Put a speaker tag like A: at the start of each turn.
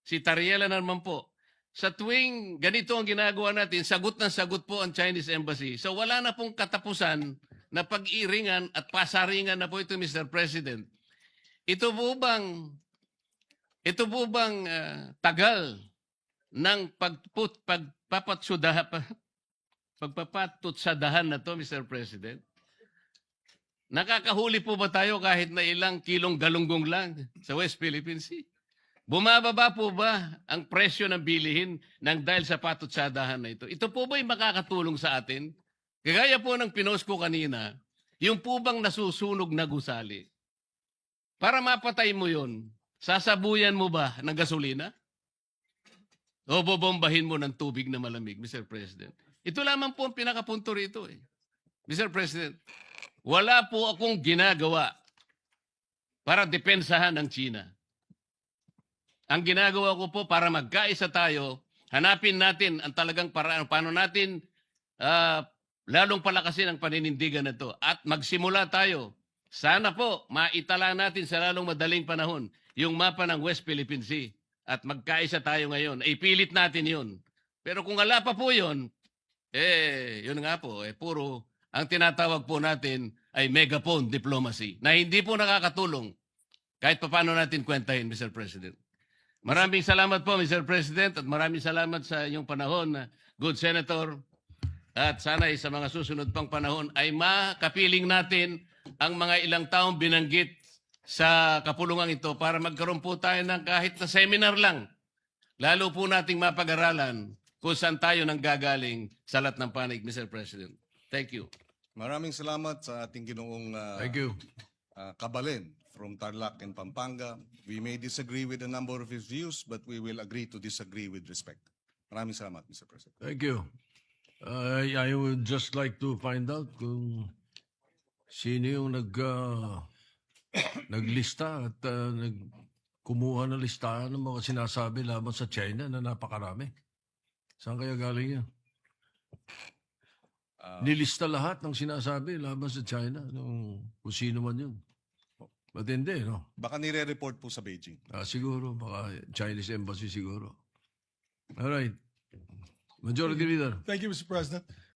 A: si Tariela naman po, sa tuwing ganito ang ginagawa natin, sagot ng sagot po ang Chinese Embassy. So wala na pong katapusan na pag-iringan at pasaringan na po ito, Mr. President. Ito po bang, tagal ng pagpapatutsadahan na to, Mr. President? Nakakahuli po ba tayo kahit na ilang kilong galunggong lang sa West Philippine Sea? Bumababa po ba ang presyo ng bilihin ng dahil sa patutsadahan na ito? Ito po ba'y makakatulong sa atin? Kagaya po ng pinost ko kanina, yung po bang nasusunog na gusali? Para mapatay mo yun, sasabuyan mo ba ng gasolina? O bobombahin mo ng tubig na malamig, Mr. President? Ito lamang po ang pinakapunto rito. Mr. President, wala po akong ginagawa para depensahan ang China. Ang ginagawa ko po para magkaisa tayo, hanapin natin ang talagang paraan, paano natin lalong palakasin ang paninindigan na ito. At magsimula tayo. Sana po, maitala natin sa lalong madaling panahon yung mapa ng West Philippine Sea. At magkaisa tayo ngayon. Ipilit natin yun. Pero kung wala pa po yun, yun nga po, puro ang tinatawag po natin ay megaphone diplomacy na hindi po nakakatulong kahit paano natin kwentahin, Mr. President. Maraming salamat po, Mr. President, at maraming salamat sa inyong panahon, good Senator. At sana'y sa mga susunod pang panahon ay makapiling natin ang mga ilang taong binanggit sa kapulungan ito para magkaroon po tayo ng kahit na seminar lang. Lalo po nating mapag-aralan kung saan tayo nang gagaling sa lahat ng panig, Mr. President. Thank you.
B: Maraming salamat sa ating ginoong
C: Thank you.
B: Kabalin from Tarlac and Pampanga. We may disagree with a number of his views, but we will agree to disagree with respect. Maraming salamat, Mr. President.
C: Thank you. I would just like to find out kung sino yung naglista at kumuha ng listahan ng mga sinasabi laban sa China na napakarami. Saan kaya galing yan? Nilista lahat ng sinasabi laban sa China, kung sino man yun. Ba't hindi, no?
B: Baka nire-report po sa Beijing.
C: Siguro, baka Chinese Embassy siguro. All right. Majority Leader.
D: Thank you, Mr. President.